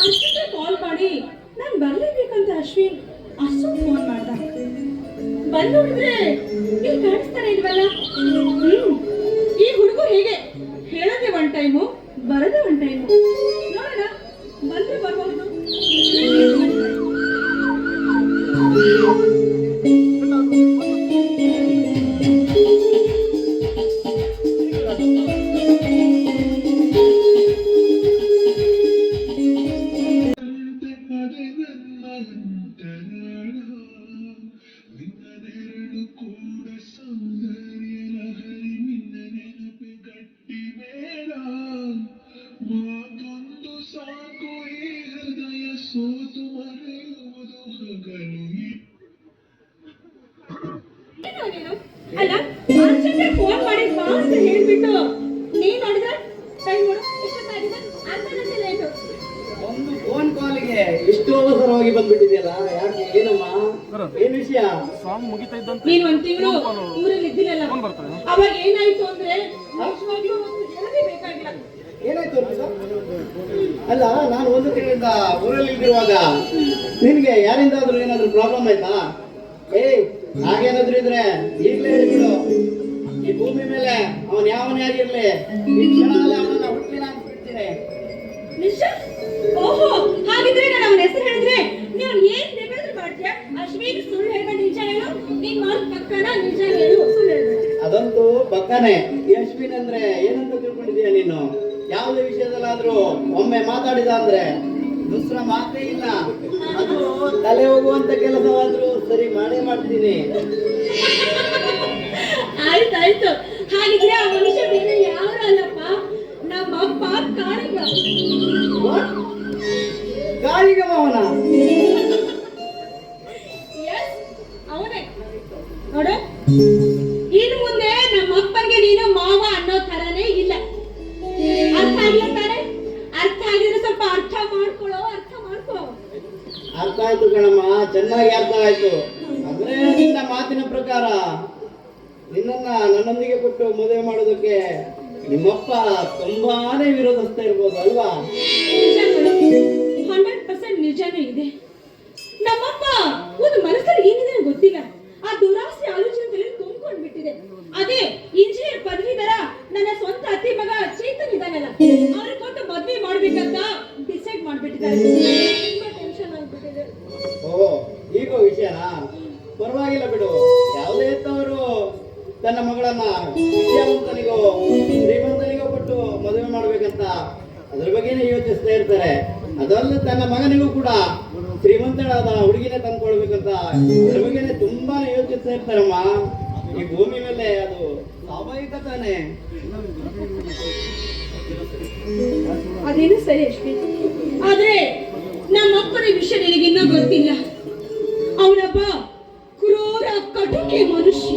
ಅಷ್ಟಕ್ಕೆ ಕಾಲ್ ಮಾಡಿ ನಾನು ಬರ್ಲೇಬೇಕಂತ ಅಶ್ವಿನ್ ಅಷ್ಟೊಂದು ಫೋನ್ ಮಾಡ್ದ. ಬಂದು ನೋಡಿದ್ರೆ ಇಲ್ಲಿ ಕಾಣಿಸ್ತಾನೆ ಇಲ್ವಲ್ಲ. ಈ ಹುಡುಗರು ಹೇಗೆ ಹೇಳೋದೇ ಒನ್ ಟೈಮು ಬರೋದೇ ಒನ್ ಟೈಮು. ನೋಡೋಣ ಬಂದ್ರೆ ಬರ್ಬಹುದು. ಅಲ್ಲ ಅರ್ಜೆಂಟ್ ಫೋನ್ ಮಾಡಿ ಬಾ ಅಂತ ಹೇಳ್ಬಿಟ್ಟು ನೀನ್ ನೋಡಿದ್ರೆ ಟೈಮ್ ನೋಡು ಎಷ್ಟೊತ್ತಾಗಿದೆ, ಅರ್ಧ ಗಂಟೆ ಲೇಟು. ಒಂದು ಫೋನ್ ಕಾಲಿಗೆ ಇಷ್ಟು ಅವಸರವಾಗಿ ಬಂದ್ಬಿಟ್ಟಿದೆಯಲ್ಲ, ಯಾಕೆ? ಏನಮ್ಮ, ಏನ್ ವಿಷಯ? ನೀನ್ ಒಂದ್ ತಿಂಗಳು ಊರಲ್ಲಿ ಇದ್ದಿಲ್ಲಲ್ಲ, ಅವಾಗ ಏನಾಯ್ತು ಅಂದ್ರೆ ನಿಜವಾಗ್ಲೂ ಹೇಳದೇ ಬೇಕಾಗಿಲ್ಲ. ಏನಾಯ್ತು? ಅಲ್ಲ, ನಾನು ಒಂದು ತಿಂಗಳಿಂದ ಊರಲ್ಲಿ ಇದ್ದಿರುವಾಗ ನಿನ್ಗೆ ಯಾರಿಂದಾದ್ರೂ ಏನಾದ್ರೂ ಪ್ರಾಬ್ಲಮ್ ಆಯ್ತಾ? ಹಾಗೇನಾದ್ರೂ ಇದ್ರೆ ಈಗಲೇ ಹೇಳ್ಬಿಡು. ಈ ಭೂಮಿ ಮೇಲೆ ಅವನ್ ಯಾವನಾಗಿರ್ಲಿ ಈ ಕ್ಷಣದಲ್ಲಿ ಅವನನ್ನ ಹುಟ್ಟಿನ ಅಂತ ಬಿಡ್ತೀನಿ. ನಿಜ? ಓಹೋ, ಹಾಗಿದ್ರೆ ನಾನು ಅವನ ಹೆಸರು ಹೇಳಿದ್ರೆ ನೀವು ಏನ್ ಬೇಕಾದ್ರೂ ಮಾಡ್ತೀಯ. ಅಶ್ವಿನ್ ಸುಳ್ಳು ಹೇಳ್ಬೇಡ, ನಿಜ ಹೇಳು. ನೀನ್ ಮಾತು ಪಕ್ಕನ ನಿಜ ಹೇಳು, ಸುಳ್ಳು ಹೇಳ್ಬೇಡ. ಅದಂತೂ ಪಕ್ಕನೆ. ಈ ಅಶ್ವಿನ್ ಅಂದ್ರೆ ಏನಂತ ತಿಳ್ಕೊಂಡಿದೀಯ ನೀನು? ಯಾವುದೇ ವಿಷಯದಲ್ಲಾದ್ರೂ ಒಮ್ಮೆ ಮಾತಾಡಿದ ಅಂದ್ರೆ ದುಸ್ರ ಮಾತೇ ಇಲ್ಲ. ಅದು ತಲೆ ಹೋಗುವಂತ ಕೆಲಸವಾದ್ರೂ ಸರಿ ಮಾಡೇ ಮಾಡ್ತೀನಿ. ಆಯ್ತಾಯ್ತು, ಹಾಗಿದ್ರೆ ಆ ಮನುಷ್ಯ ಬೇರೆ ಯಾರು ಅಲ್ಲಪ್ಪ, ನಮ್ಮ ಅಪ್ಪ ಕಾಳಿಗ. ಕಾಳಿಗ ಮಾವನ? ಅವನೇ ನೋಡು. ಇನ್ನು ಮುಂದೆ ನಮ್ಮ ಅಪ್ಪನಿಗೆ ನೀನು ಮಾವ ಅನ್ನೋ ತರನೇ ಇಲ್ಲ. ಅರ್ಥ ಆಗಿಲ್ಲ ತಾನೆ? ಅರ್ಥ ಆಗಿದ್ರೆ ಸ್ವಲ್ಪ ಅರ್ಥ ಮಾಡ್ಕೊಳ್ಳೋ, ಅರ್ಥ ಮಾಡ್ಕೋ. ಅರ್ಥ ಆಯ್ತು ಕಣಮ್ಮ, ಚೆನ್ನಾಗಿ ಅರ್ಥ ಆಯ್ತು. ಅಂದ್ರೆ ನಿನ್ನ ಮಾತಿನ ಪ್ರಕಾರ ನಿನ್ನನ್ನ ನನ್ನೊಂದಿಗೆ ಕೊಟ್ಟು ಮದುವೆ ಮಾಡೋದಕ್ಕೆ ನಿಮ್ಮಪ್ಪ ತುಂಬಾನೇ ವಿರೋಧಿಸ್ತಾ ಇರ್ಬೋದು ಅಲ್ವಾ? 100% ನಿಜಾನೇ ಇದೆ. ನಮ್ಮಪ್ಪ ಒಂದು ಮನಸ್ಸಲ್ಲಿ ಏನಿದೆ ಗೊತ್ತಿಲ್ಲ, ಆ ದುರಾಸೆ ಆಲೋಚನೆಗಳಲ್ಲಿ ತುಂಬಿಕೊಂಡ್ಬಿಟ್ಟಿದೆ. ಅದೇ ಇಂಜಿನಿಯರ್ ಪದವೀಧರ ನನ್ನ ಸ್ವಂತ ಅತ್ತೆ ಮಗ ಚೇತನ್ ಇದ್ದಾನಲ್ಲ, ಅವ್ರಿಗೆ ಕೊಟ್ಟು ಮದುವೆ ಮಾಡ್ಬೇಕಂತ ಡಿಸೈಡ್ ಮಾಡ್ಬಿಟ್ಟಿದ್ದಾರೆ. ತುಂಬಾ ಟೆನ್ಷನ್ ಆಗ್ಬಿಟ್ಟಿದೆ. ಓ, ಈಗ ವಿಷಯನಾ? ಪರವಾಗಿಲ್ಲ ಬಿಡು. ಯಾವುದೇ ತವರು ತನ್ನ ಮಗಳನ್ನ ವಿದ್ಯಾವಂತನಿಗೋ ಶ್ರೀಮಂತನಿಗೋ ಕೊಟ್ಟು ಮದುವೆ ಮಾಡ್ಬೇಕಂತ ಅದ್ರ ಬಗ್ಗೆನೇ ಯೋಚಿಸ್ತಾ ಇರ್ತಾರೆ. ಅದಲ್ಲದೆ ತನ್ನ ಮಗನಿಗೂ ಕೂಡ ಶ್ರೀಮಂತಳಾದ ಹುಡುಗಿನೇ ತಂದ್ಕೊಳ್ಬೇಕಂತ ಅದ್ರ ಬಗ್ಗೆನೇ ತುಂಬಾನೇ ಯೋಚಿಸ್ತಾ ಇರ್ತಾರಮ್ಮ. ಈ ಭೂಮಿ ಮೇಲೆ ಅದು ಸ್ವಾಭಾವಿಕ ತಾನೆ. ಅದೇನು ಸರಿ ಅಶ್ವಿನ್, ಆದ್ರೆ ನಮ್ಮಪ್ಪನ ವಿಷಯ ನಿನಗಿನ್ನೂ ಗೊತ್ತಿಲ್ಲ. ಅವನೊಬ್ಬ ಕ್ರೂರ ಕಟುಕಿ ಮನುಷ್ಯ.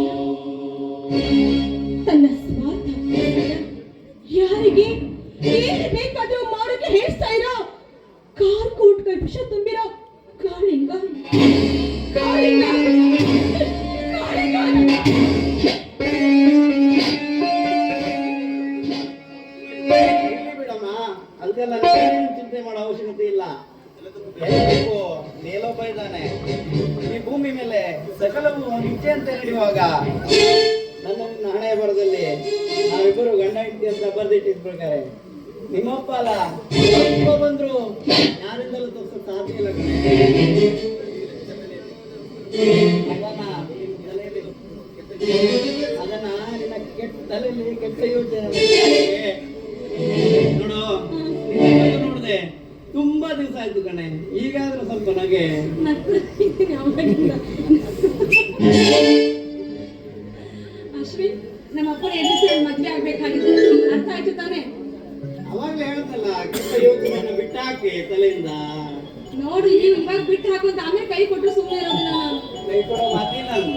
ತನ್ನ ಸ್ವಾರ್ಥ ಯಾರಿಗೆ ಏನು ಬೇಕಾದ್ರೂ ಮಾಡೋಕೆ ಹೇಳ್ತಾ ಇರೋ ಕಾರ್ ಕೋಟ್ ವಿಷ ತುಂಬಿರೋ ಕಾಳಿಂಗ. ಬಿಡಮ್ಮ, ಅದಕ್ಕೆಲ್ಲ ಚಿಂತೆ ಮಾಡೋ ಅವಶ್ಯಕತೆ ಇಲ್ಲ. ನೇಲೊಬ್ಬ ಇದ್ದಾನೆ ಈ ಭೂಮಿ ಮೇಲೆ. ಸಕಲವು ನಿತ್ಯ ಅಂತ ನಡೆಯುವಾಗ ನನ್ನ ಹಣೆಯ ಬರದಲ್ಲಿ ನಾವಿಬ್ಬರು ಗಂಡ ಹೆಂಡತಿ ಅಂತ ಬರ್ದಿಟ್ಟಿದ್ ಪ್ರಕಾರ ನಿಮ್ಮಪ್ಪ ಅಲ್ಲ ಸ್ವಲ್ಪ ಬಂದ್ರು ಯಾರಿಂದಲೂ ತೋರಿಸೋ ಸಾಧ್ಯ ಇಲ್ಲ. ಅದನ್ನ ನಿನ್ನ ಕೆಟ್ಟ ತಲೆಯಲ್ಲಿ ಕೆಟ್ಟ ಯೋಚನೆ ನೋಡು. ನೋಡಿದೆ ತುಂಬಾ ದಿವಸ ಆಯ್ತು ಕಣೆ, ಈಗಾದ್ರೂ ಸ್ವಲ್ಪ ನನಗೆ ಅಶ್ವಿನ್, ನಮ್ಮ ಅಪ್ಪನ ಎದುರಿಸಿ ಮದ್ವೆ ಆಗ್ಬೇಕಾಗಿತ್ತು. ಅರ್ಥ ಆಯ್ತು ತಾನೆ? ಅವಾಗ್ಲೇ ಹೇಳ್ತಲ್ಲ, ಕೆಟ್ಟ ಯೋಚನೆಯನ್ನು ಬಿಟ್ಟಾಕಿ ತಲೆಯಿಂದ. ನೋಡು, ನೀವು ಇವಾಗ ಬಿಟ್ಟು ಹಾಕುವಂತ ಆಮೇಲೆ ಕೈ ಕೊಟ್ಟರು ಸುಮ್ಮನೆ ಇರೋದಿಲ್ಲ. ನಾನು ಕೈ ಕೊಡೋ ಮಾತಿ ನಾನು.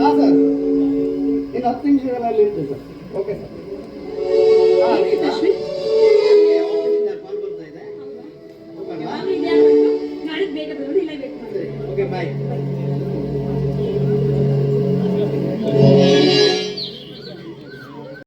ಹಾ ಸರ್, ಇನ್ನು 10 ನಿಮಿಷಗಳಲ್ಲಿ ಇರ್ತೇವೆ ಸರ್. Okay sir. ಅಶ್ವಿನ್